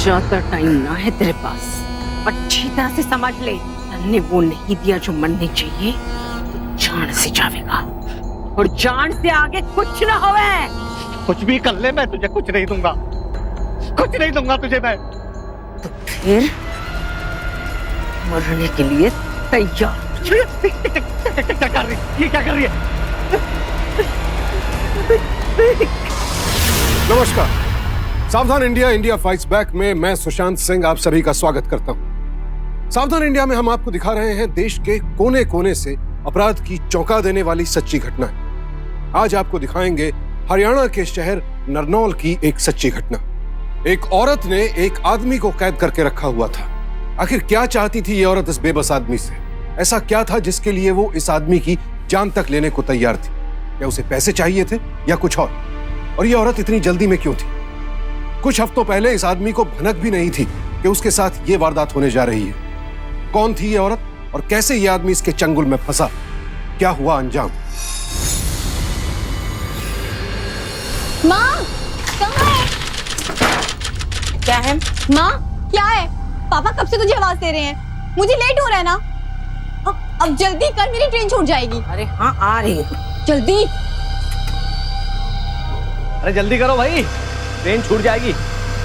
ज्यादा टाइम ना है तेरे पास, अच्छी तरह से समझ ले। तन्ने वो नहीं दिया जो मनने चाहिए, तो जान से जावेगा, और जान से आगे कुछ ना होवे। कुछ भी कर ले, मैं तुझे कुछ नहीं दूंगा, कुछ नहीं दूंगा तुझे मैं। तो फिर मरने के लिए तैयार। क्या कर रही है? ये क्या कर रही है? नमस्कार, सावधान इंडिया, इंडिया फाइट्स बैक में मैं सुशांत सिंह आप सभी का स्वागत करता हूं। सावधान इंडिया में हम आपको दिखा रहे हैं देश के कोने कोने से अपराध की चौंका देने वाली सच्ची घटनाएं। आज आपको दिखाएंगे हरियाणा के शहर नरनौल की एक सच्ची घटना। एक औरत ने एक आदमी को कैद करके रखा हुआ था। आखिर क्या चाहती थी ये औरत इस बेबस आदमी से? ऐसा क्या था जिसके लिए वो इस आदमी की जान तक लेने को तैयार थी? क्या उसे पैसे चाहिए थे या कुछ और ये औरत इतनी जल्दी में क्यों थी? कुछ हफ्तों पहले इस आदमी को भनक भी नहीं थी कि उसके साथ ये वारदात होने जा रही है। कौन थी ये औरत और कैसे ये आदमी इसके चंगुल में फंसा? क्या हुआ अंजाम? माँ, कहाँ है? क्या है माँ, क्या है? पापा कब से तुझे आवाज दे रहे हैं? मुझे लेट हो रहा है ना। अब जल्दी कर, मेरी ट्रेन छूट जाएगी। अरे हाँ, आ रही हूँ। जल्दी। अरे जल्दी करो भाई, ट्रेन छूट जाएगी।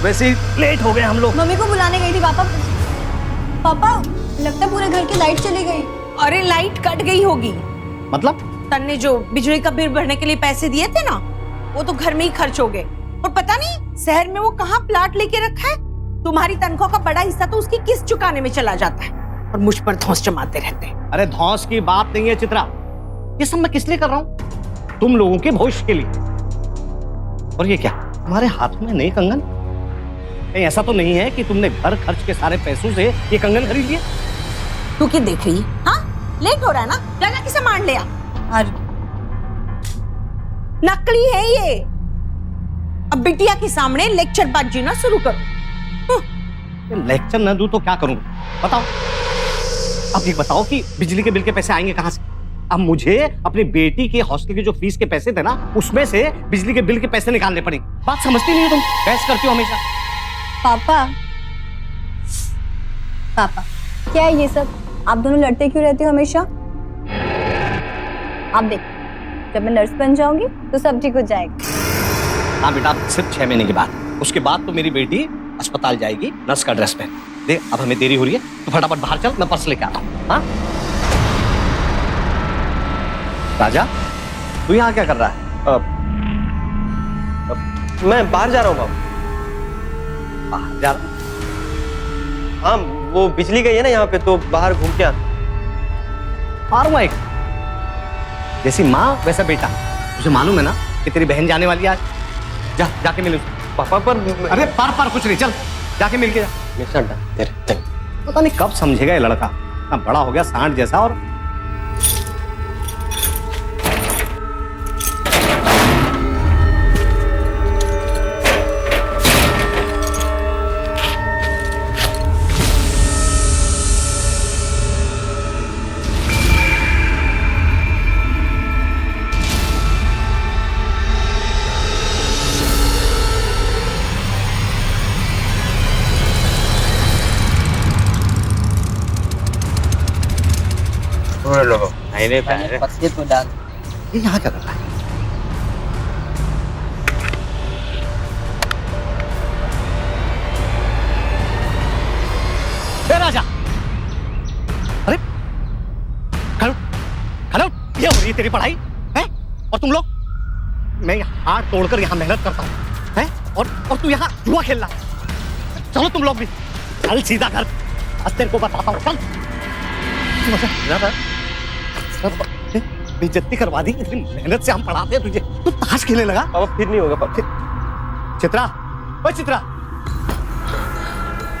वैसे ही लेट हो गए हम लोग। मम्मी को बुलाने गई थी। पापा लगता है पूरे घर की लाइट चली गई। अरे लाइट कट गई होगी। मतलब? तन्ने जो बिजली का बिल भरने के लिए पैसे दिए थे ना, वो तो घर में ही खर्च हो गए, और पता नहीं शहर में वो कहाँ प्लाट लेके रखा है। तुम्हारी तनख्वाह का बड़ा हिस्सा तो उसकी किस्त चुकाने में चला जाता है, और मुझ पर धौंस जमाते रहते हैं। अरे धौंस की बात नहीं है चित्रा, ये सब मैं किस लिए कर रहा हूँ? तुम लोगों के भविष्य के लिए। और ये क्या, तुम्हारे हाथों में नए कंगन? कहीं ऐसा तो नहीं है कि तुमने घर खर्च के सारे पैसों से ये कंगन खरीद लिए? तू क्या देख रही है? हाँ, लेट हो रहा है ना, लगा कि सामान ले आ। और नकली है ये। अब बिटिया के सामने लेक्चर बाजी ना शुरू करो। लेक्चर न दूं तो क्या करूं बताओ? अब ये बताओ कि बिजली के बिल के पैसे आएंगे कहां से? अब मुझे अपनी बेटी के हॉस्टल की जो फीस के पैसे थे ना, उसमें से बिजली के बिल के पैसे निकालने पड़ेंगे। बात समझती नहीं हो तुम, बहस करती हो हमेशा। पापा क्या है ये सब? आप दोनों लड़ते क्यों रहते हो हमेशा? आप देख, जब मैं नर्स बन जाऊंगी तो सब ठीक हो जाएगा। हाँ बेटा, सिर्फ 6 महीने के बाद। उसके बाद तो मेरी बेटी अस्पताल जाएगी नर्स का ड्रेस पहन। देख अब हमें देरी हो रही है, तो फटाफट बाहर चल, मैं पर्स लेके आता हूँ। हाँ राजा, तू यहाँ क्या कर रहा है? मैं बाहर जा रहा हूँ बाबू। बाहर जा रहा? हाँ, वो बिजली गई है ना यहाँ पे, तो बाहर घूम के आता। फार्माइक, जैसी माँ वैसा बेटा। तुझे मालूम है ना कि तेरी बहन जाने वाली है आज? जाके मिल उसको। पापा पर अरे पार कुछ नहीं, चल जाके मिल के जा। मिस्टर डा, तेरे पता नहीं कब समझेगा ये लड़का, इतना बड़ा हो गया सांड जैसा। और पत्ते तो डाल। ये यहाँ क्या कर रहा है? राजा, अरे खड़ो खड़ो, ये हो रही है तेरी पढ़ाई है? और तुम लोग, मैं हाथ तोड़कर यहाँ मेहनत करता हूँ है, और तू यहाँ जुआ खेल रहा। चलो तुम लोग भी, चल सीधा घर, आज तेरे को बताता हूँ। चल बेइज्जती करवा दी, इतनी मेहनत से हम पढ़ाते हैं तुझे, तू ताश खेलने लगा। पापा फिर नहीं होगा पापा। चित्रा, ओए चित्रा,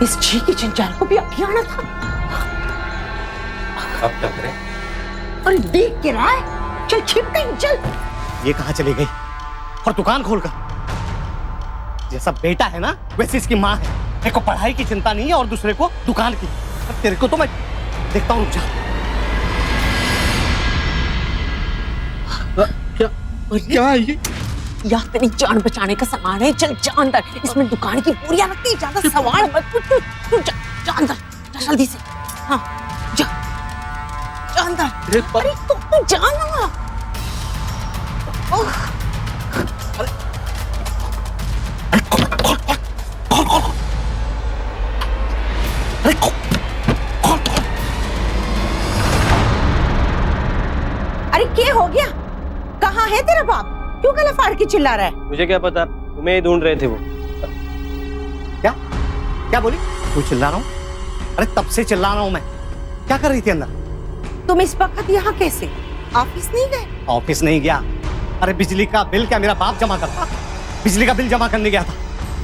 इस जी की जंजाल को भी अभी आना था। अब क्या करें? और देख के रहा है, चल छिप कहीं चल। ये कहाँ चली गई? और दुकान खोलकर, जैसा बेटा है ना वैसे इसकी माँ है। एक को पढ़ाई की चिंता नहीं है और दूसरे को दुकान की। तेरे को तो मैं देखता हूँ। क्या है ये? या तेरी जान बचाने का सामान है, चल जा अंदर। इसमें दुकान की पूरियां रखती, ज्यादा सवाल मत पूछ। तू जा अंदर, जा जल्दी से। हाँ जा अंदर। अरे तू जा ना। ओह, अरे क्या हो गया? कहाँ है तेरा बाप? क्यों गला फाड़ के चिल्ला रहा है? मुझे क्या पता, तुम्हें ही ढूंढ रहे थे वो। क्या क्या बोली? तू चिल्ला रहा हूँ? अरे तब से चिल्ला रहा हूँ मैं। क्या कर रही थी अंदर? तुम इस वक्त यहाँ कैसे? ऑफिस नहीं गए? ऑफिस नहीं गया। अरे बिजली का बिल क्या मेरा बाप जमा करता? बिजली का बिल जमा करने गया था।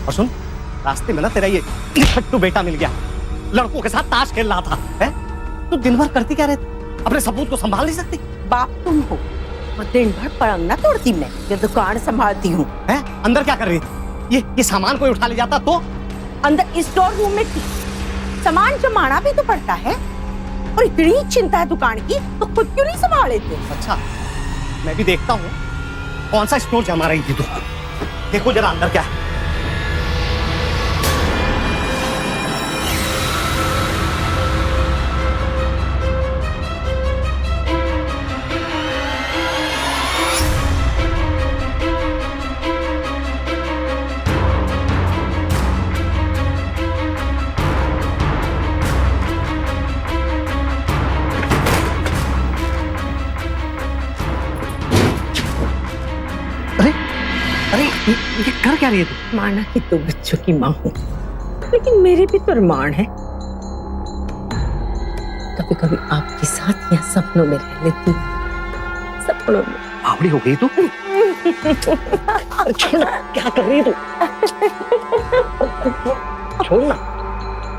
और सुन, रास्ते में ना तेरा ये खट्टू बेटा मिल गया, लड़कों के साथ ताश खेल रहा था। है तू दिन भर करती क्या रहती? अपने सबूत को संभाल नहीं सकती? बाप तुम हो और दिन भर पलंग ना तोड़ती, मैं जो दुकान संभालती हूँ। है अंदर क्या कर रही थी? ये सामान कोई उठा ले जाता तो? अंदर स्टोर रूम में थी। सामान जमाना भी तो पड़ता है, और इतनी चिंता है दुकान की तो खुद क्यों नहीं संभाले थे? अच्छा, मैं भी देखता हूँ कौन सा स्टोर जमा रही थी तू। देखो जरा अंदर क्या है। ये कर क्या रही है तू? माना कि दो बच्चों की माँ हूँ, लेकिन मेरे भी तो अरमान है। कभी कभी आपके साथ यहाँ सपनों में रह लेती, सपनों में। बावड़ी हो गई तू? छोड़ ना, क्या कर रही है तू? छोड़ ना।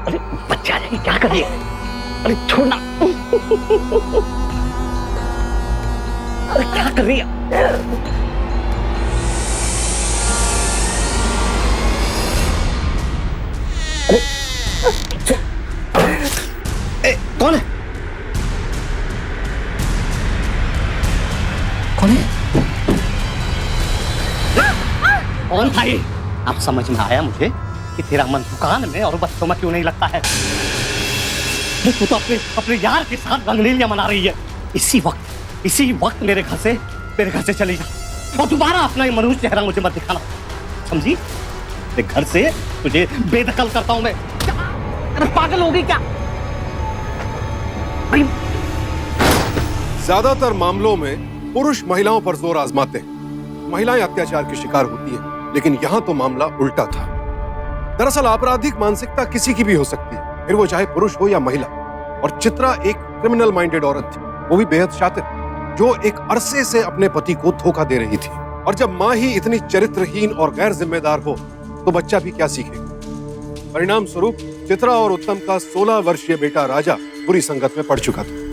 अरे बच्चा आ जाएगी, क्या कर रही है? अरे छोड़ ना। अरे क्या कर रही है? कौन है? कौन है? कौन था ये? अब समझ में आया मुझे कि तेरा मन दुकान में और बच्चों में क्यों नहीं लगता है। तू तो अपने यार के साथ रंगलीलियां मना रही है। इसी वक्त मेरे घर से चली जा और दोबारा अपना ये मनुष्य चेहरा मुझे मत दिखाना, समझी? तेरे घर से तुझे बेदखल करता हूं मैं। अरे पागल हो गई क्या? ज्यादातर मामलों में पुरुष महिलाओं पर जोर आजमाते हैं, महिलाएं अत्याचार की शिकार होती हैं, लेकिन यहां तो मामला उल्टा था। दरअसल आपराधिक मानसिकता किसी की भी हो सकती है, फिर वो चाहे पुरुष हो या महिला। और चित्रा एक क्रिमिनल माइंडेड औरत थी, वो भी बेहद शातिर, जो एक अरसे से अपने पति को धोखा दे रही थी। और जब माँ ही इतनी चरित्रहीन और गैर जिम्मेदार हो तो बच्चा भी क्या सीखेगा? परिणाम स्वरूप चित्रा और उत्तम का 16 वर्षीय बेटा राजा बुरी संगत में पड़ चुका था।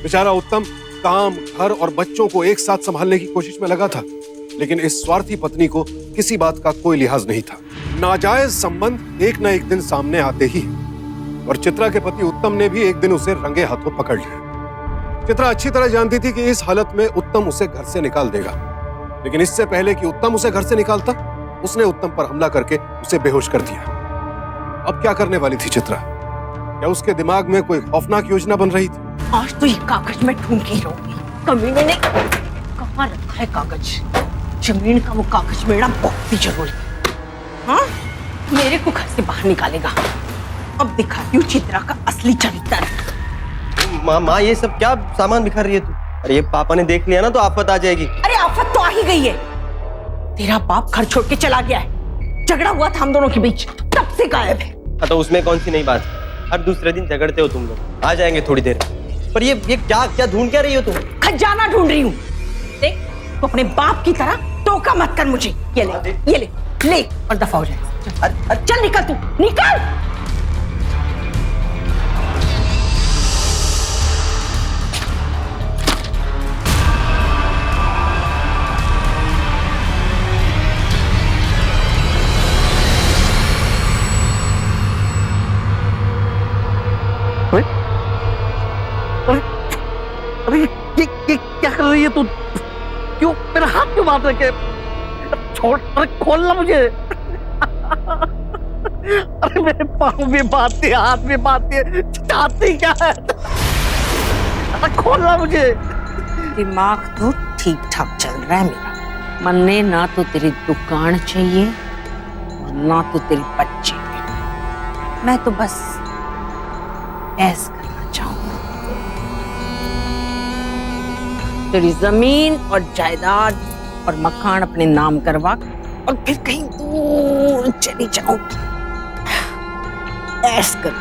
बेचारा उत्तम काम, घर और बच्चों को एक साथ संभालने की कोशिश में लगा था, लेकिन इस स्वार्थी पत्नी को किसी बात का कोई लिहाज नहीं था। नाजायज संबंध एक न एक दिन सामने आते ही, और चित्रा के पति उत्तम ने भी एक दिन उसे रंगे हाथों पकड़ लिया। चित्रा अच्छी तरह जानती थी कि इस हालत में उत्तम उसे घर से निकाल देगा, लेकिन इससे पहले कि उत्तम उसे घर से निकालता, उसने उत्तम पर हमला करके उसे बेहोश कर दिया। अब क्या करने वाली थी चित्रा? क्या उसके दिमाग में कोई खौफनाक योजना बन रही थी? आज तो ये कागज में ढूंढ ही रहूंगी। कमीने ने कहाँ रखा है कागज? जमीन का वो कागज मेरा बहुत ही जरूरी है। हाँ, मेरे को घर से बाहर निकालेगा। अब दिखाती हूँ चित्रा का असली चरित्र। माँ ये सब क्या सामान बिखर रही है तू? अरे ये पापा ने देख लिया ना तो आफत आ जाएगी। अरे आफत तो आ ही गई है। तेरा बाप घर छोड़ के चला गया है। झगड़ा हुआ था हम दोनों के बीच, तब से गायब है। हाँ तो उसमें कौन सी नई बात? हर दूसरे दिन झगड़ते हो तुम लोग। आ जाएंगे थोड़ी देर। पर ये क्या ढूंढ क्या रही हो तुम? खजाना ढूंढ रही हूँ। देख, तो अपने बाप की तरह टोका मत कर मुझे। ये ले और दफा हो जाए। चल निकल, तू निकल। अरे ये क्या कर रही है तू? क्यों मेरा हाथ क्यों बांध रखे? छोड़, अरे खोलना मुझे। अरे मेरे पाँव भी बांधते, हाथ भी बांधते, चाहती क्या है? अरे खोलना मुझे। दिमाग तो ठीक ठाक चल रहा है मेरा। मन ने ना तो तेरी दुकान चाहिए और ना तो तेरी बच्ची। मैं तो बस ऐस करना चाहूंगा। तेरी जमीन और जायदाद और मकान अपने नाम करवा और फिर कहीं दूर चली जाऊंगी। ऐस कर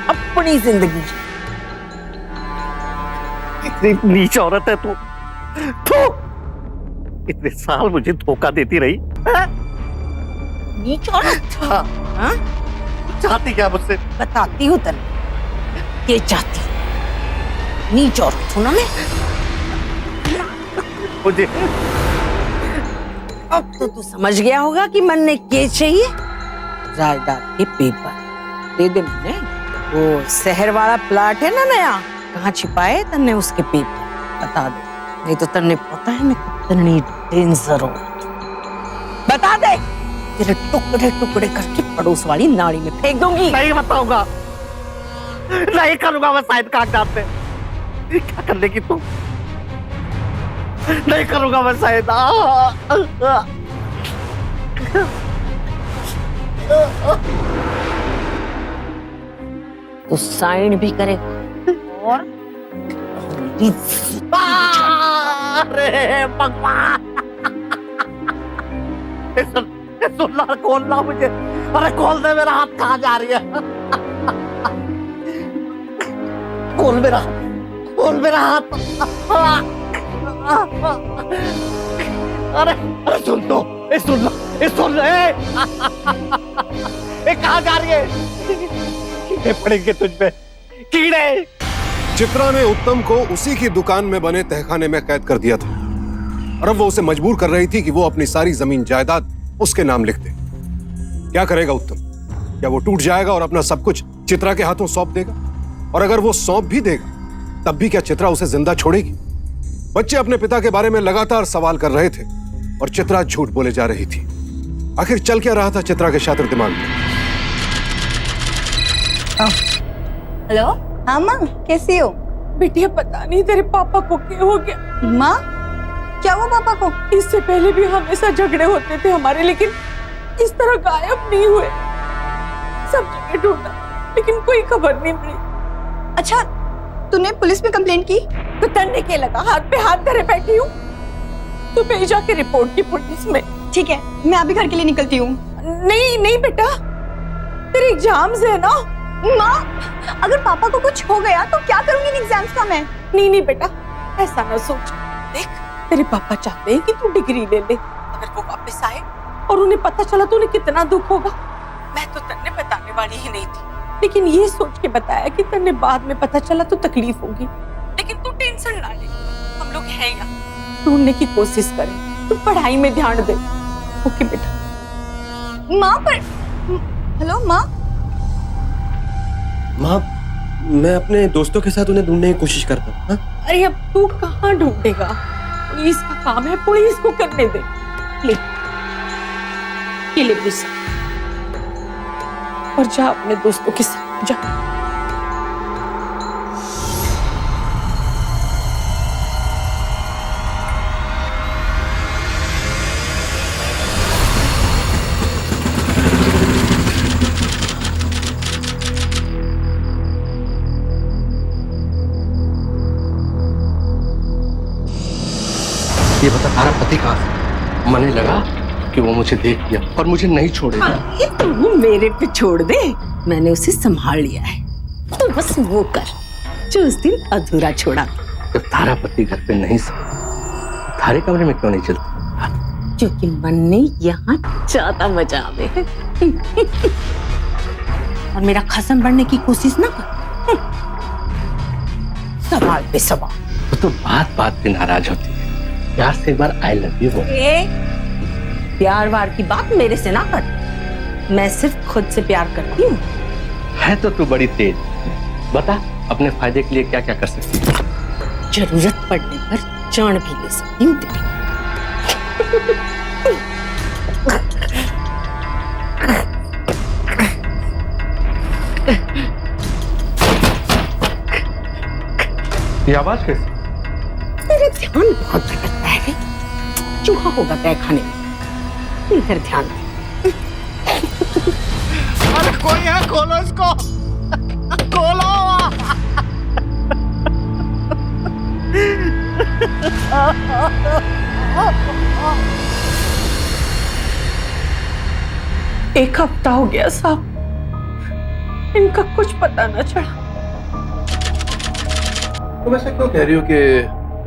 अपनी जिंदगी। कितनी नीच औरत है तू। इतने साल मुझे धोखा देती रही। नीच औरत? हाँ? चाहती क्या मुझसे? बताती हूँ तने ये चाहती हूँ। नीच औरत हूँ ना मैं। मुझे अब तो तू समझ गया होगा कि मन ने क्या चाहिए। जायदाद के पेपर दे दे मुन्ने। वो शहर वाला प्लाट है ना नया, कहाँ छिपाए तन्ने उसके पेपर बता दे। नहीं तो तन्ने पता है मैं कितनी डेंजर हूँ। बता दे, तेरे टुकड़े टुकड़े करके पड़ोस वाली नाली में फेंक दूंगी। नहीं बताऊंगा, नहीं करूंगा मैं शायद कागजात पे। क्या करने की तू? नहीं करूंगा मैं शायद। तो साइन भी करेगा और अरे भगवान, सुनना, खोलना मुझे। अरे खोल दे, मेरा हाथ कहाँ जा रही है? खोल मेरा हाथ, खोल मेरा हाथ। अरे अरे सुन लो, सुन लो, सुन लो। कहाँ जा रही है? कीड़े पड़ेंगे तुझ पे, कीड़े। चित्रा ने उत्तम को उसी की दुकान में बने तहखाने में कैद कर दिया था और अब वो उसे मजबूर कर रही थी कि वो अपनी सारी जमीन जायदाद उसके नाम लिख दे। क्या करेगा उत्तम? क्या वो टूट जाएगा और अपना सब कुछ चित्रा के हाथों सौंप देगा? और अगर वो सौंप भी देगा तब भी क्या चित्रा उसे जिंदा छोड़ेगी? बच्चे अपने पिता के बारे में लगातार सवाल कर रहे थे और चित्रा झूठ बोले जा रही थी। आखिर चल क्या रहा था चित्रा के शातिर दिमाग में? हेलो, हाँ माँ, कैसी हो? बिटिया पता नहीं तेरे पापा को क्या हो गया। माँ, क्या हुआ पापा को? इससे पहले भी हमेशा झगड़े होते थे हमारे, लेकिन इस तरह गायब नहीं हुए। सब जगह ढूंढा लेकिन कोई खबर नहीं मिली। अच्छा, तूने पुलिस में कंप्लेंट की? तो तन्ने के लगा, हाथ पे हाथ धरे बैठी हूँ। तू भेजा के रिपोर्ट की पुलिस में। ठीक है, मैं अभी घर के लिए निकलती हूँ। नहीं नहीं बेटा, तेरे एग्जाम्स है ना। माँ, अगर पापा को कुछ हो गया तो क्या करूंगी इन एग्जाम्स का मैं? नहीं नहीं बेटा, ऐसा ना सोच। देख, तेरे पापा चाहते हैं कि तू डिग्री ले ले। अगर वो वापस आए और उन्हें पता चला तो उन्हें कितना दुख होगा। मैं तो तन्ने बताने वाली ही नहीं थी, लेकिन ये सोच के बताया कि तन्ने बाद में पता चला तो तकलीफ होगी। लेकिन तू टेंशन ना ले, हम लोग हैं यहाँ। ढूंढने की कोशिश करें, तू पढ़ाई में ध्यान दे। ओके बेटा। माँ पर हेलो माँ। माँ, मैं अपने दोस्तों के साथ उन्हें ढूंढने की कोशिश करता हूँ। हाँ? अरे अब तू कहाँ ढूंढेगा? पुलिस का काम है, पुलिस को करने दे। ले, ये ले पैसा और जा अपने दोस्तों के साथ जा। ये बता, तारा पति कहाँ है? मने लगा कि वो मुझे देख लिया और मुझे नहीं छोड़ेगा। ये तू मेरे पे छोड़ दे, मैंने उसे संभाल लिया है। तू बस वो कर जो उस दिन अधूरा छोड़ा। जब तारा पति घर पे नहीं सो, थारे कमरे में क्यों नहीं चलती? क्योंकि मन ने यहाँ ज्यादा मजा आवे है। और मेरा खसम बनने की कोशिश ना कर। सवाल पे सवाल। तो बात बात पे नाराज होती है। प्यार से एक बार आई लव यू बोल। प्यार वार की बात मेरे से ना कर। मैं सिर्फ खुद से प्यार करती हूँ। है तो तू बड़ी तेज। बता, अपने फायदे के लिए क्या क्या कर सकती है? जरूरत पड़ने पर जान भी ले सकती हूँ तेरी। ये आवाज कैसी? तेरे ध्यान बहुत भटकता है रे। चूहा होगा तय खाने में। इधर ध्यान दे। अरे कोई है, खोलो इसको, खोलो। एक हफ्ता हो गया साहब, इनका कुछ पता न चला। तुम ऐसे क्यों कह रही हो कि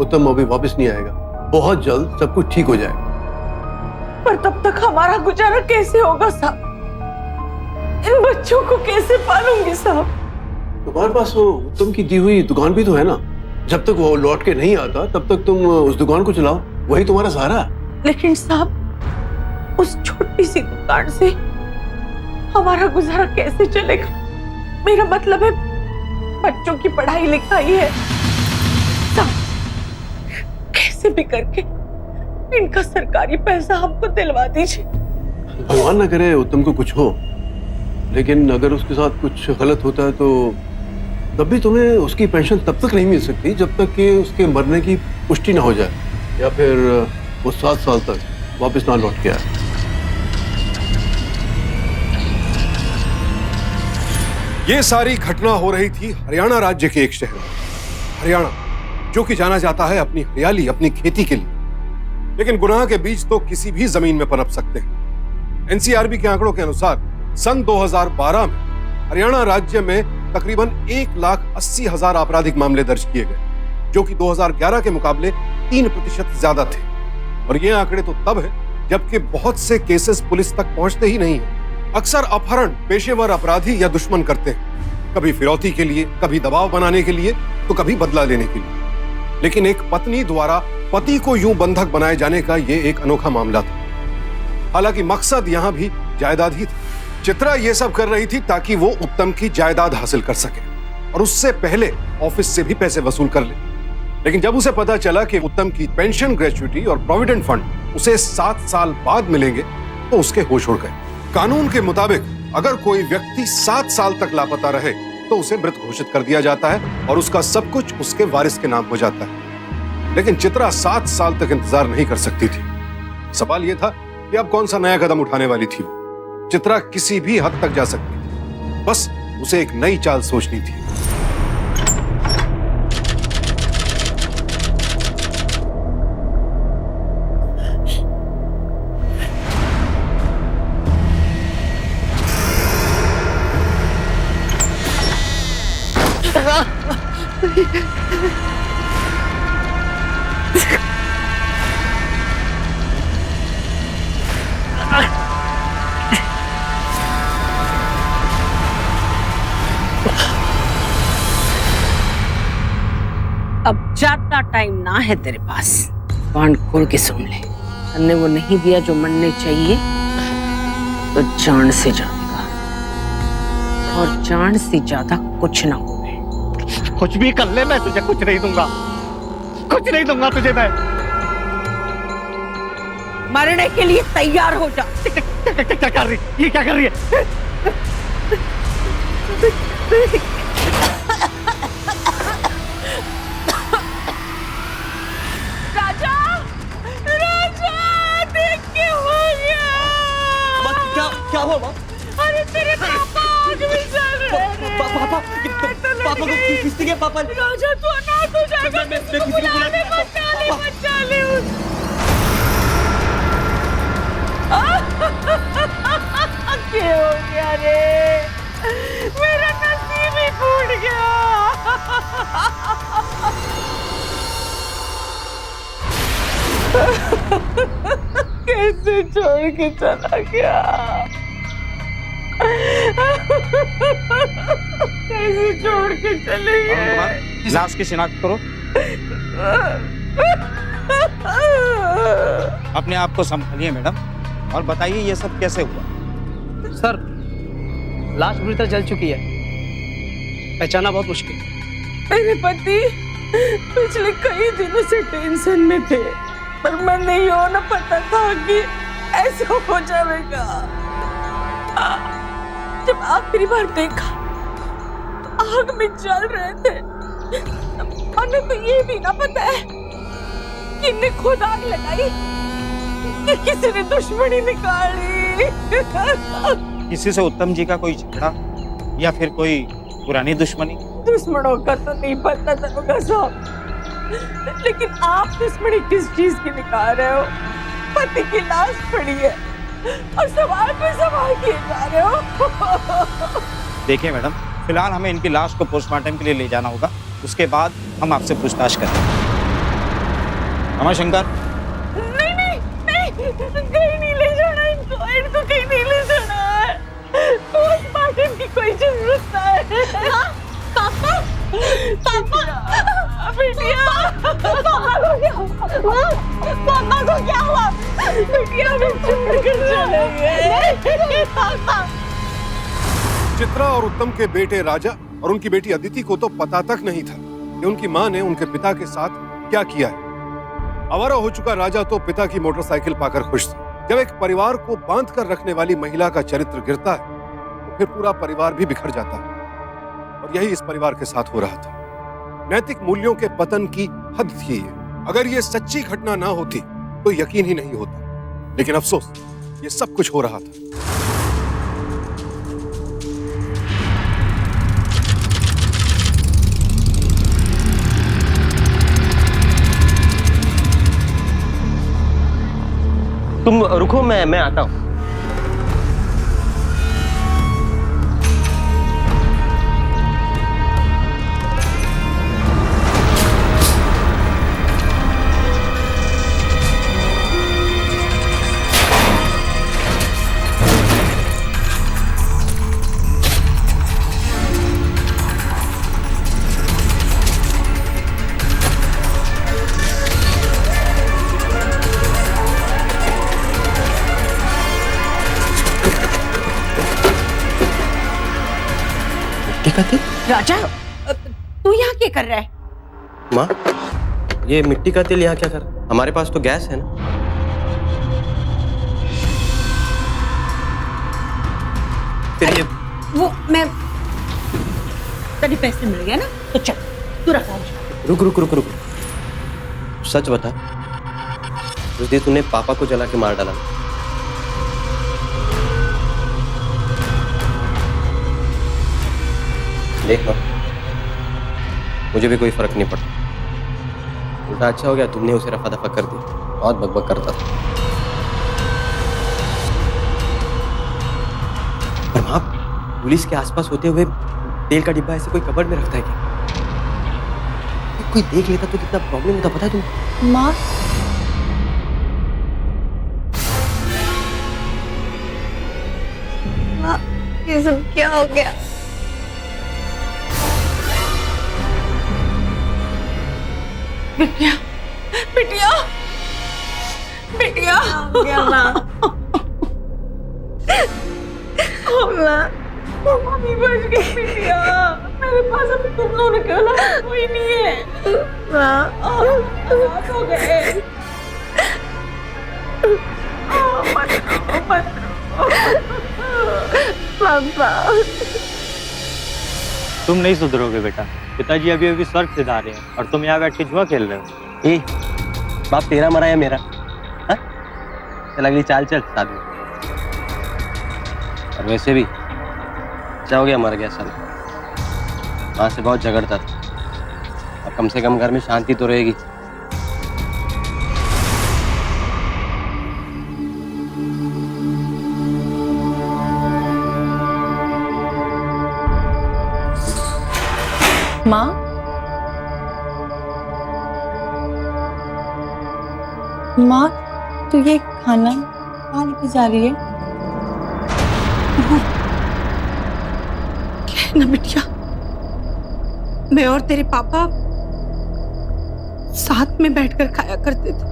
उत्तम अभी वापस नहीं आएगा? बहुत जल्द सब कुछ ठीक हो जाएगा। पर तब तक हमारा गुजारा कैसे होगा साहब? इन बच्चों को कैसे पालूंगी साहब? तुम्हारे पास वो उत्तम की दी हुई दुकान भी तो है ना। जब तक वो लौट के नहीं आता तब तक तुम उस दुकान को चलाओ, वही तुम्हारा सहारा है। लेकिन साहब, उस छोटी सी दुकान से हमारा गुजारा कैसे चलेगा? मेरा मतलब है बच्चों की पढ़ाई लिखाई है साहब। कैसे भी करके इनका सरकारी पैसा हमको दिलवा दीजिए। भगवान ना करे उत्तम को कुछ हो, लेकिन अगर उसके साथ कुछ गलत होता है तो तब भी तुम्हें उसकी पेंशन तब तक नहीं मिल सकती जब तक कि उसके मरने की पुष्टि ना हो जाए, या फिर वो 7 साल तक वापस ना लौट के आए। ये सारी घटना हो रही थी हरियाणा राज्य के एक शहर में। हरियाणा जो कि जाना जाता है अपनी हरियाली, अपनी खेती के लिए, लेकिन गुनाह के बीज तो किसी भी जमीन में पनप सकते हैं। एनसीआरबी के आंकड़ों के अनुसार सन 2012 में हरियाणा राज्य में तकरीबन 1,80,000 आपराधिक मामले दर्ज किए गए, जो कि 2011 के मुकाबले 3% ज्यादा थे। और ये आंकड़े तो तब है जबकि बहुत से केसेस पुलिस तक पहुंचते ही नहीं है। अक्सर अपहरण पेशेवर अपराधी या दुश्मन करते हैं, कभी फिरौती के लिए, कभी दबाव बनाने के लिए, तो कभी बदला लेने के लिए। लेकिन एक पत्नी द्वारा पति को यूं बंधक बनाए जाने का ये एक अनोखा मामला था। हालांकि मकसद यहां भी जायदाद ही था। चित्रा ये सब कर रही थी ताकि वो उत्तम की जायदाद हासिल कर सके और उससे पहले ऑफिस से भी पैसे वसूल कर ले। लेकिन जब उसे पता चला कि उत्तम की पेंशन, ग्रेच्युटी और प्रोविडेंट फंड उसे 7 साल बाद मिलेंगे तो उसके होश उड़ गए। कानून के मुताबिक अगर कोई व्यक्ति 7 साल तक लापता रहे तो उसे मृत घोषित कर दिया जाता है और उसका सब कुछ उसके वारिस के नाम हो जाता है। लेकिन चित्रा 7 साल तक इंतजार नहीं कर सकती थी। सवाल यह था कि अब कौन सा नया कदम उठाने वाली थी वो। चित्रा किसी भी हद तक जा सकती थी, बस उसे एक नई चाल सोचनी थी। अब ज्यादा टाइम ना है तेरे पास। कान खोल के सुन ले, हमने वो नहीं दिया जो मनने चाहिए तो जान से जाएगा, और जान से ज्यादा कुछ ना हो। कुछ भी कर ले, मैं तुझे कुछ नहीं दूंगा, कुछ नहीं दूंगा तुझे मैं। मरने के लिए तैयार हो जा। क्या कर रही? ये क्या कर रही है? राजा, राजा, देख क्या हो गया? क्या हुआ माँ? अरे तेरे पापा आग में जल रहे हैं। पापा को किसने किया? पापा राजा तू अनाथ हो जाएगा। मैं किसी को बुला ले, बचा ले क्या हो गया रे? मेरा नसीब ही फूट गया। कैसे छोड़ के चला गया? कैसे छोड़ के चले गए? लाश की शिनाख्त करो। अपने आप को संभालिए मैडम, और बताइए ये सब कैसे हुआ? सर, लाश बुरी तरह जल चुकी है, पहचाना बहुत मुश्किल। मेरे पति पिछले कई दिनों से टेंशन में थे, पर मैं नहीं होना पता था कि ऐसा हो जाएगा। जब आखिरी बार देखा तो आग में जल रहे थे, हमें तो ये भी ना पता है कि इन्हें खुद आग लगाई कि किसी ने दुश्मनी निकाली। किसी से उत्तम जी का कोई झगड़ा या फिर कोई पुरानी दुश्मनी? दुश्मनों का तो नहीं पता दरोगा साहब, लेकिन आप दुश्मनी किस चीज की निकाल रहे हो? पति की लाश पड़ी है और सवाल पे सवाल किए जा रहे हो। देखिए मैडम, फिलहाल हमें इनकी लाश को पोस्टमार्टम के लिए ले जाना होगा, उसके बाद हम आपसे पूछताछ करेंगे। रमाशंकर, नहीं नहीं नहीं, कहीं नहीं ले जाना इनको कहीं नहीं ले जाना है। पोस्टमार्टम की कोई जरूरत नहीं है। हाँ? पापा पापा बिटिया, पापा को क्या हुआ? पापा को क्या हुआ? बिटिया हमें छोड़कर चले गए। पापा। चित्रा और उत्तम के बेटे राजा और उनकी बेटी अदिति को तो पता तक नहीं था कि उनकी मां ने उनके पिता के साथ क्या किया है। आवारा हो चुका राजा तो पिता की मोटरसाइकिल पाकर खुश था। जब एक परिवार को बांध कर रखने वाली महिला का चरित्र गिरता है तो फिर पूरा परिवार भी बिखर जाता है, और यही इस परिवार के साथ हो रहा था। नैतिक मूल्यों के पतन की हद थी ये। अगर ये सच्ची घटना ना होती तो यकीन ही नहीं होता, लेकिन अफसोस ये सब कुछ हो रहा था। तुम रुको, मैं आता हूँ। राजा, तू यहाँ क्या कर रहा है? माँ, ये मिट्टी का तेल यहाँ क्या कर? हमारे पास तो गैस है ना। फिर ये वो मैं तेरे पैसे मिल गए ना, तो चल तू रखा। रुक। सच बता, उस दिन तूने पापा को जला के मार डाला। देख माँ, मुझे भी कोई फर्क नहीं पड़ता। उल्टा अच्छा हो गया तुमने उसे रफा दफा कर दी, बहुत बकबक करता था। पर माँ, पुलिस के आसपास होते हुए तेल का डिब्बा ऐसे कोई कबर्ड में रखता है क्या? कोई देख लेता तो कितना प्रॉब्लम होता, पता है तुम? माँ, ये सब क्या हो गया? बिटिया बिटिया बिटिया, मम्मी बच गई। बिटिया, मेरे पास अभी तुम लोगों के अलावा कोई नहीं है। हो गए। पापा, तुम नहीं सुधरोगे बेटा। पिताजी अभी अभी स्वर्ग से जा रहे हैं और तुम यहाँ बैठ के जुआ खेल रहे हो। ए, बाप तेरा मरा या मेरा? हाँ? चल अगली चाल चल साधु। और वैसे भी अच्छा हो गया मर गया साला। माँ से बहुत झगड़ता था, अब कम से कम घर में शांति तो रहेगी। माँ, माँ, तू ये खाना कहाँ लेके जा रही है? क्या है ना बिटिया, मैं और तेरे पापा साथ में बैठकर खाया करते थे,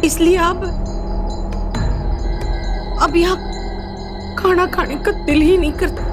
इसलिए अब यहाँ खाना खाने का दिल ही नहीं करता।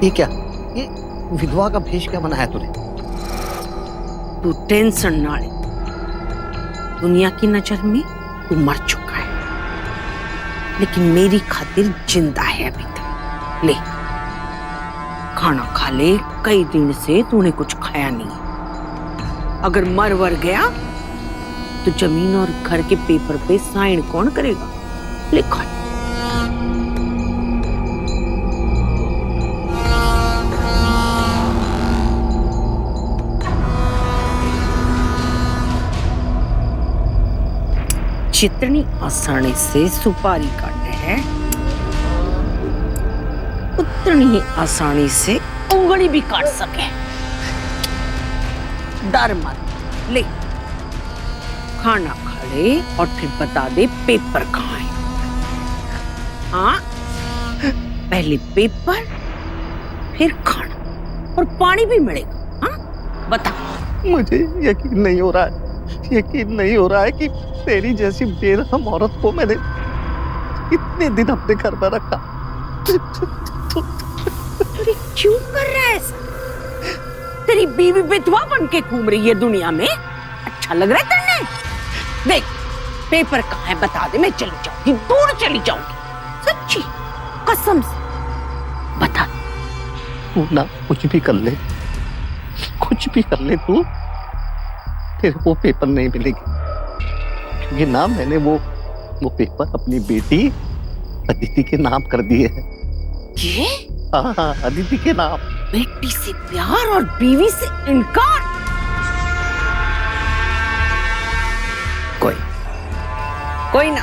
ये क्या, ये विधवा का भेष क्या बनाया तूने? तू टेंशन ना ले, दुनिया की नजर में तू मर चुका है, लेकिन मेरी खातिर जिंदा है अभी तक। ले खाना खा ले, कई दिन से तूने कुछ खाया नहीं। अगर मर वर गया तो जमीन और घर के पेपर पे साइन कौन करेगा? ले खा। जितनी आसानी से सुपारी काटे हैं, उतनी ही आसानी से उंगली भी काट सके। डर मत, ले खाना खा ले और फिर बता दे पेपर कहाँ है। हाँ, पहले पेपर फिर खाना और पानी भी मिलेगा। हाँ बता। मुझे यकीन नहीं हो रहा है, यकीन नहीं हो रहा है कि तेरी जैसी बेरहम औरत को मैंने इतने दिन अपने घर में रखा। अरे क्यों कर रहा है ऐसा? तेरी बीवी विधवा बन के घूम रही है दुनिया में, अच्छा लग रहा है तेने? देख पेपर कहाँ है बता दे, मैं चली जाऊंगी, दूर चली जाऊंगी, सच्ची कसम से बता। तू ना कुछ भी कर ले, कुछ भी कर ले तू, तेरे वो पेपर नहीं मिलेगी, क्योंकि ना मैंने वो पेपर अपनी बेटी अदिति के नाम कर दिए हैं। ये? हाँ, अदिति के नाम। बेटी से प्यार और बीवी से इनकार? कोई ना,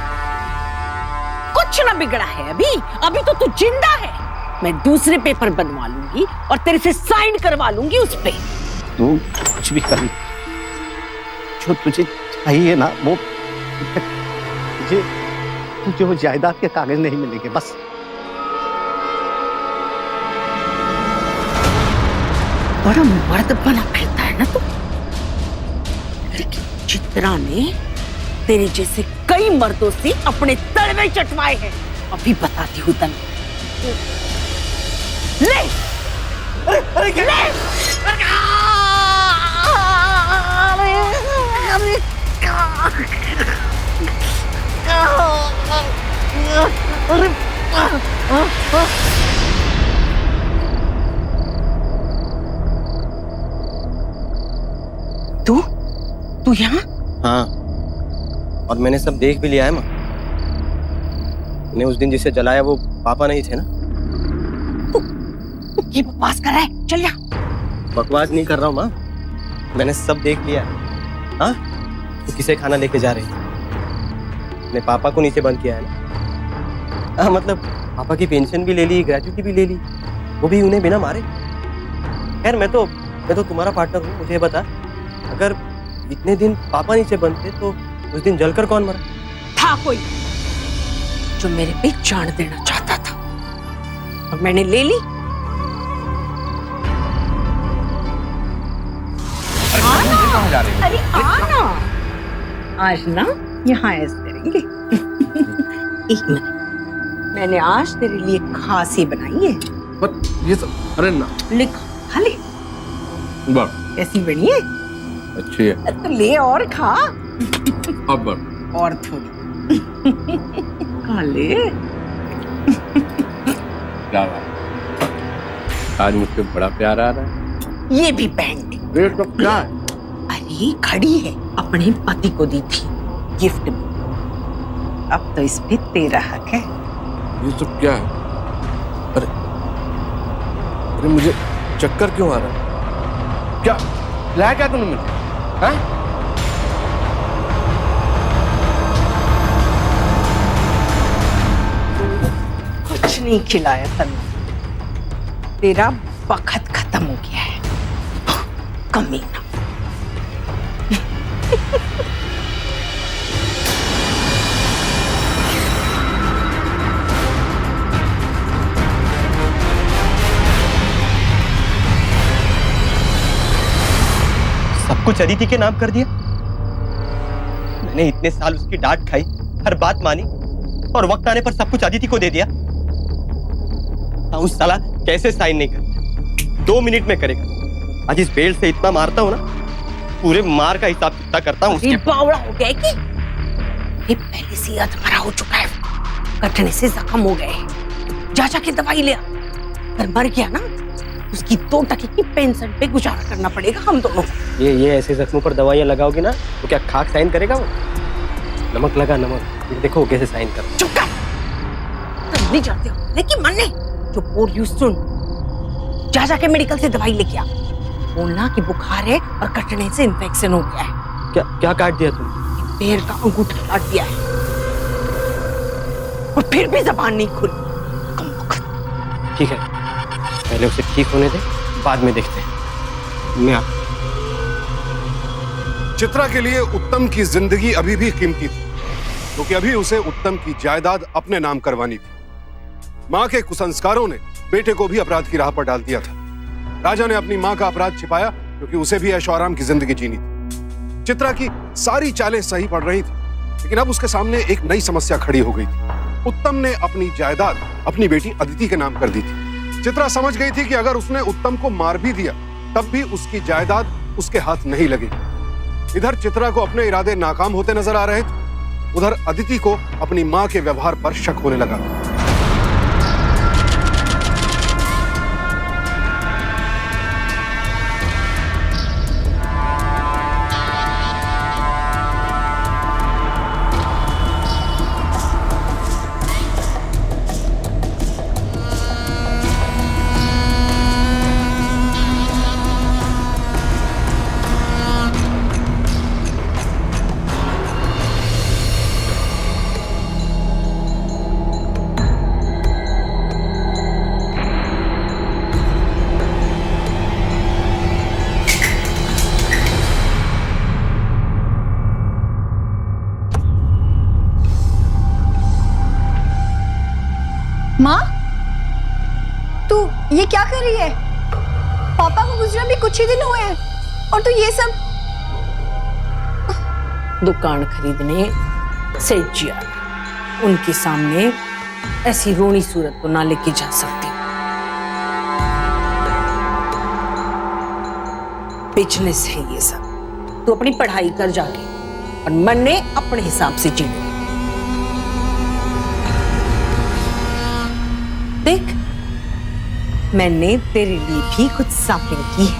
कुछ ना बिगड़ा है अभी तो तू जिंदा है। मैं दूसरे पेपर बनवा लूंगी और तेरे से साइन करवा लूंगी उस पे। तू कुछ भी कर ले, जो तुझे चाहिए ना वो तुझे वो जायदाद के कागज नहीं मिलेंगे बस। बड़ा मर्द बना फिरता है ना तू, लेकिन चित्रा ने तेरे जैसे कई मर्दों से अपने तलवे चटवाए हैं। अभी बताती हूँ तन। ले अरे क्या? ले तू यहाँ? हाँ, और मैंने सब देख भी लिया है माँ। मैंने उस दिन जिसे जलाया वो पापा नहीं थे ना। ये बकवास कर रहा है, चल जा। बकवास नहीं कर रहा हूँ माँ, मैंने सब देख लिया है। हाँ, तो किसे खाना लेके जा रही थी? अपने पापा को नीचे बंद किया है ना। हाँ, मतलब पापा की पेंशन भी ले ली, ग्रेजुटी भी ले ली, वो भी उन्हें बिना मारे। खैर मैं तो तुम्हारा पार्टनर हूँ, मुझे बता, अगर इतने दिन पापा नीचे बंद थे तो उस दिन जलकर कौन मरा? था कोई जो मेरे पे जान देना चाहता था और मैंने ले ली। कहाँ जा रही है? अरे आना, आज ना यहाँ ऐसे करेंगे। एक मिनट, मैंने आज तेरे लिए खास ही बनाई है। ये सब, अरे ना, लिख खा ले। बड़ कैसी बनी है? अच्छी है। तो ले और खा। अब बड़ और थोड़ी खा ले। क्या बात, आज मुझसे बड़ा प्यार आ रहा है। ये भी पहन ले। ये सब क्या है? अरे घड़ी है, अपने पति को दी थी गिफ्ट में, अब तो इस पे तेरा हक है। ये सब क्या है? अरे अरे मुझे चक्कर क्यों आ रहा है? क्या लाया क्या तूने मुझे? हैं? कुछ नहीं खिलाया तन्ने, तेरा वक्त खत्म हो गया है, कमीना। सब कुछ अदिति के नाम कर दिया। मैंने इतने साल उसकी डांट खाई, हर बात मानी, और वक्त आने पर सब कुछ अदिति को दे दिया। उस साला कैसे साइन नहीं कर 2 मिनट में करेगा। आज इस बेल्ट से इतना मारता हूँ ना, पूरे मार का हिसाब कितना करता हूँ ये बावड़ा हो गया है कि ये पहले से याद मरा हो चुका है, कटने से जख्म हो गए। जा जाके दवाई ले आ। अगर मर गया ना उसकी 2 टके की पेंशन पे गुजारा करना पड़ेगा हम दोनों। ये ऐसे जख्मों पर दवाइयाँ लगाओगे ना तो क्या खाक साइन करेगा वो? नमक लगा, नमक। ये देखो कैसे साइन कर। चुप कर, तुम नहीं जानते हो लेकिन मन्ने जो बोल रही हूँ सुन। जा जाके मेडिकल से दवाई लेके आ। बोलना कि बुखार है और कटने से इन्फेक्शन हो गया है। क्या क्या काट दिया तुम? पैर का अंगूठा काट दिया है और फिर भी जबान नहीं खुली। ठीक है, पहले उसे ठीक होने दे, बाद में देखते हैं। मैं चित्रा के लिए उत्तम की जिंदगी अभी भी कीमती थी, क्योंकि अभी उसे उत्तम की जायदाद अपने नाम करवानी थी। मां के कुसंस्कारों ने बेटे को भी अपराध की राह पर डाल दिया था। राजा ने अपनी मां का अपराध छिपाया क्योंकि उसे भी ऐशो आराम की जिंदगी जीनी थी। चित्रा की सारी चालें सही पड़ रही थी, लेकिन अब उसके सामने एक नई समस्या खड़ी हो गई थी। उत्तम ने अपनी जायदाद अपनी बेटी अदिति के नाम कर दी थी। चित्रा समझ गई थी कि अगर उसने उत्तम को मार भी दिया तब भी उसकी जायदाद उसके हाथ नहीं लगेगी। इधर चित्रा को अपने इरादे नाकाम होते नजर आ रहे थे, उधर अदिति को अपनी मां के व्यवहार पर शक होने लगा। माँ, तू ये क्या कर रही है? पापा को गुजरा भी कुछ ही दिन हुए हैं और तू ये सब। दुकान खरीदने सेठ जी आए, उनके सामने ऐसी रोनी सूरत को ना लेके जा सकती। बिजनेस है ये सब, तू अपनी पढ़ाई कर जाके और मन ने अपने हिसाब से जी। देख, मैंने तेरे लिए भी कुछ शॉपिंग की है।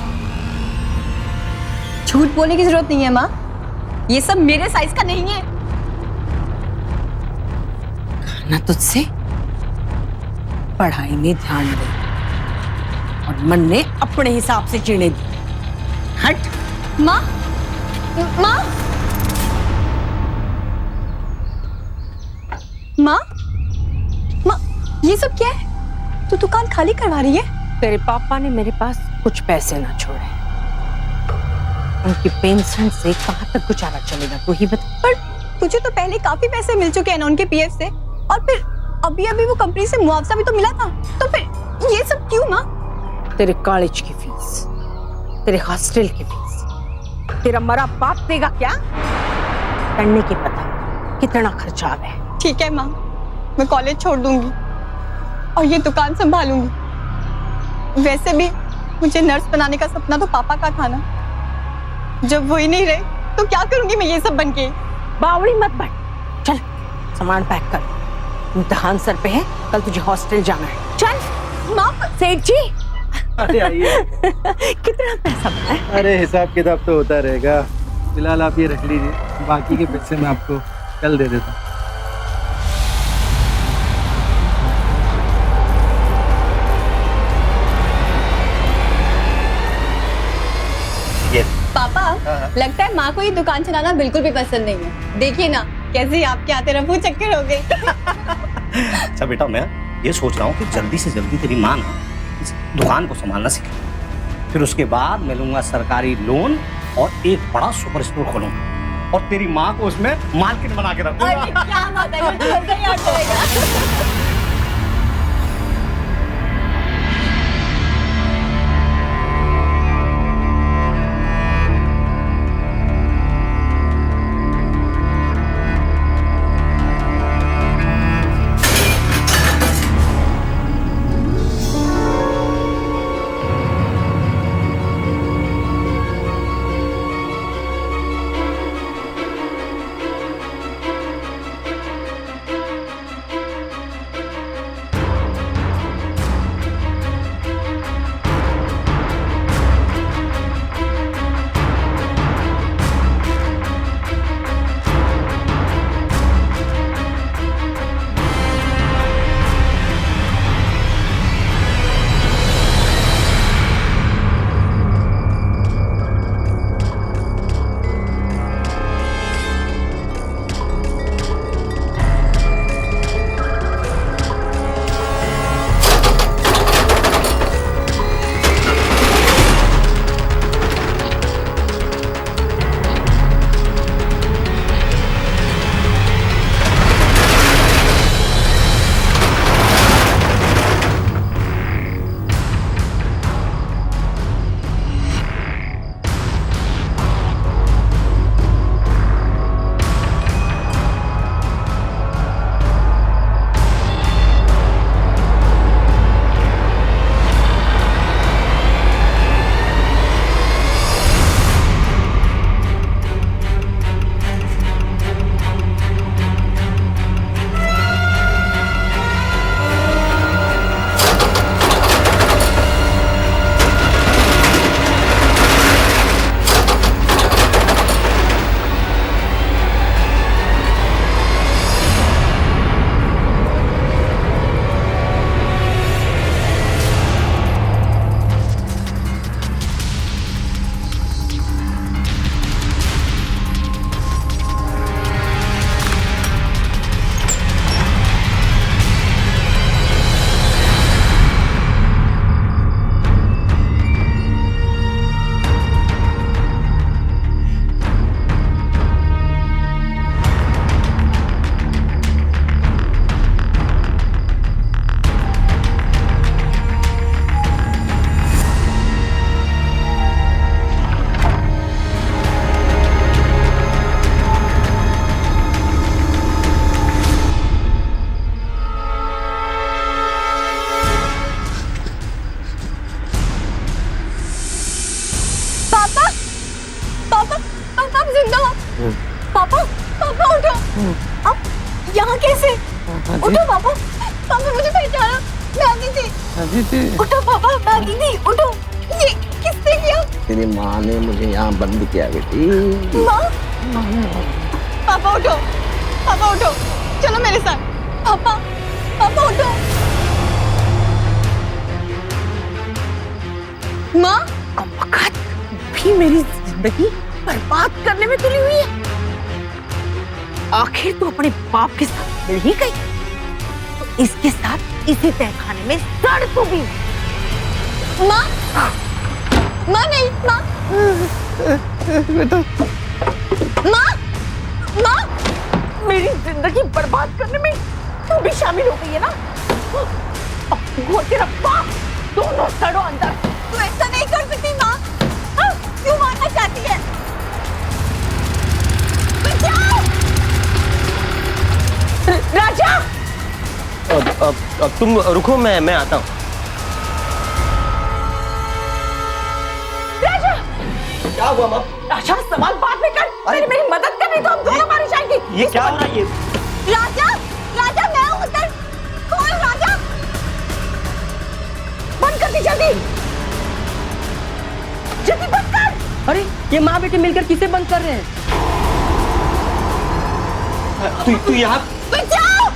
झूठ बोलने की जरूरत नहीं है माँ, ये सब मेरे साइज का नहीं है। ना तुझसे पढ़ाई में ध्यान दे और मन ने अपने हिसाब से जीने दी। हट। माँ, माँ, माँ, माँ, ये सब क्या है? तू दुकान खाली करवा रही है? तेरे पापा ने मेरे पास कुछ पैसे ना छोड़े, उनकी पेंशन से कहाँ तक गुजारा चलेगा तू ही बता। पर तुझे तो पहले काफी पैसे मिल चुके हैं ना उनके पीएफ से, और फिर अभी अभी वो कंपनी से मुआवजा भी तो मिला था, तो फिर ये सब क्यों माँ? तेरे कॉलेज की फीस, तेरे हॉस्टल की फीस, तेरा मरा बाप देगा क्या? करने के पता कितना खर्चा आवे। ठीक है माँ, मैं कॉलेज छोड़ दूंगी और ये दुकान संभालूंगी। वैसे भी मुझे नर्स बनाने का सपना तो पापा का था ना, जब वो ही नहीं रहे तो क्या करूंगी मैं ये सब बनके? बावड़ी मत बन, चल सामान पैक कर, इम्तिहान सर पे है, कल तुझे हॉस्टल जाना है। चल। माँ, सेठ जी। अरे आइए। कितना पैसा बना है? अरे हिसाब किताब तो होता रहेगा, फिलहाल आप ये रख लीजिए, बाकी के पैसे मैं आपको कल दे देता हूँ। पापा, लगता है माँ को ये दुकान चलाना बिल्कुल भी पसंद नहीं है। देखिए ना कैसे आपके आते रफू चक्कर हो गए। अच्छा बेटा, मैं ये सोच रहा हूँ कि जल्दी से जल्दी तेरी माँ ना इस दुकान को संभालना सीखे, फिर उसके बाद मैं लूंगा सरकारी लोन और एक बड़ा सुपर स्टोर खोलूंगा और तेरी माँ को उसमें मार्केट बना के रखूंगा। अरे क्या बात है, मुझे मजा ही आ जाएगा। पापा पापा उठो। अब यहाँ कैसे? उठो पापा। पापा मुझे पहचाना, मैं आती थी। उठो पापा, मैं आती थी। उठो। ये किसने किया? तेरी माँ ने मुझे यहाँ बंद किया बेटी। माँ? पापा उठो, पापा उठो, चलो मेरे साथ। पापा पापा उठो। माँ? कमबख्त भी मेरी जिंदगी बर्बाद करने में तुली हुई है। आखिर तू अपने बाप के साथ मिल ही गई, तो इसके साथ इसी तहखाने में सड़ तू भी। माँ? माँ नहीं, माँ। बेटा। माँ? माँ? मेरी जिंदगी बर्बाद करने में तू भी शामिल हो गई है ना? अब तू और तेरा बाप दोनों सड़ो अंदर। तू ऐसा नहीं कर सकती माँ। हाँ? क्यों मारना चाहती है? बचाओ! राजा! अब तुम रुको, मैं आता हूँ। राजा! क्या हुआ माँ? राजा, सवाल बाद में कर। मेरी मदद कर, नहीं तो हम दोनों मारे जाएंगे। ये क्या हो रहा है? ये राजा, राजा मैं हूँ उधर। खोल राजा। बंद कर दी, जल्दी जल्दी बंद कर। अरे ये माँ बेटे मिलकर किसे बंद कर रहे हैं? तू यहाँ? बचाओ!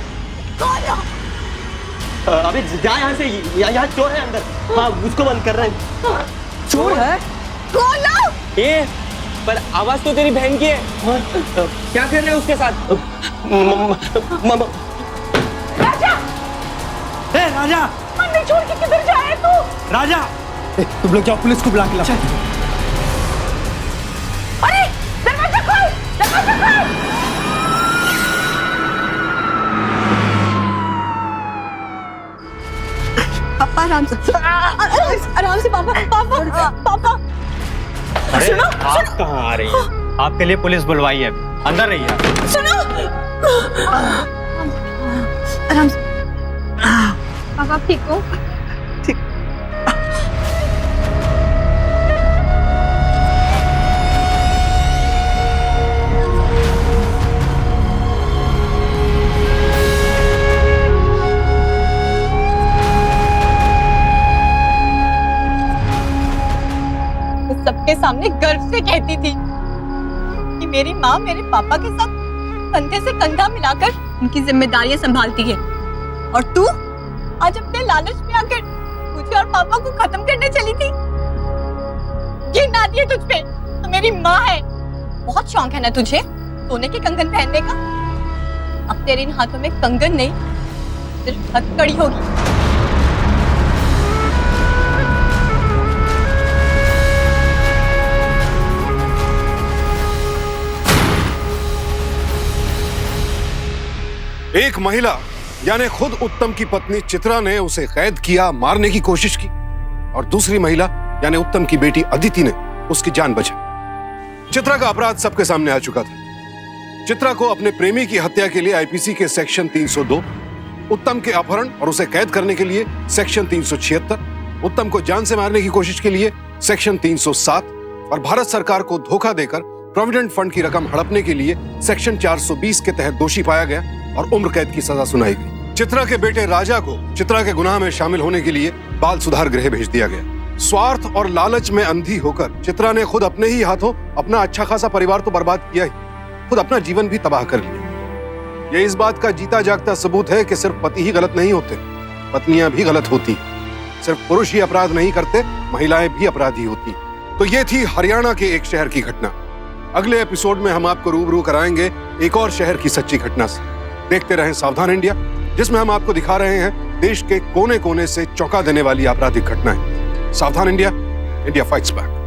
खोलो! अबे जा यहाँ से। यहाँ चोर है अंदर। हाँ, उसको बंद कर रहे हैं। चोर है? खोलो! ये पर आवाज तो तेरी बहन की है। क्या कर रहे हो उसके साथ? राजा! राजा! मंदिर छोड़ के किधर जा रहे तू? राजा! तुम लोग जाओ, पुलिस को बुला के लाओ। अरे दरवाजा खोल, दरवाजा खोल। पापा आराम से, आराम से पापा, पापा, पापा। अरे आप कहाँ आ रही हैं? आपके लिए पुलिस बुलवाई है, अंदर रहिए आप। सुनो, आराम से। पापा आप ठीक हो? सबके सामने गर्व से कहती थी कि मेरी माँ मेरे पापा के साथ कंधे से कंधा मिलाकर उनकी जिम्मेदारियां संभालती है, और तू आज अपने लालच में आकर मुझे और पापा को खत्म करने चली थी। घिन आती है तुझ पे, तो मेरी माँ है। बहुत शौक है ना तुझे सोने के कंगन पहनने का? अब तेरे इन हाथों में कंगन नहीं, सिर्फ हथकड़ी होगी। एक महिला यानी खुद उत्तम की पत्नी चित्रा ने उसे कैद किया, मारने की कोशिश की, और दूसरी महिला यानी उत्तम की बेटी अदिति ने उसकी जान बचाई। चित्रा का अपराध सबके सामने आ चुका था। चित्रा को अपने प्रेमी की हत्या के लिए आईपीसी के सेक्शन 302, उत्तम के अपहरण और उसे कैद करने के लिए सेक्शन 376, उत्तम को जान से मारने की कोशिश के लिए सेक्शन 307 और भारत सरकार को धोखा देकर प्रोविडेंट फंड की रकम हड़पने के लिए सेक्शन 420 के तहत दोषी पाया गया और उम्र कैद की सजा सुनाई गई। चित्रा के बेटे राजा को चित्रा के गुनाह में शामिल होने के लिए बाल सुधार गृह भेज दिया गया। स्वार्थ और लालच में अंधी होकर चित्रा ने खुद अपने ही हाथों अपना अच्छा खासा परिवार तो बर्बाद किया ही, खुद अपना जीवन भी तबाह कर लिया। ये इस बात का जीता जागता सबूत है कि सिर्फ पति ही गलत नहीं होते, पत्नियां भी गलत होती। सिर्फ पुरुष ही अपराध नहीं करते, महिलाएं भी अपराधी होती। तो ये थी हरियाणा के एक शहर की घटना। अगले एपिसोड में हम आपको रूबरू कराएंगे एक और शहर की सच्ची घटना से। देखते रहें सावधान इंडिया, जिसमें हम आपको दिखा रहे हैं देश के कोने कोने से चौंका देने वाली आपराधिक घटनाएं। सावधान इंडिया, इंडिया फाइट्स बैक।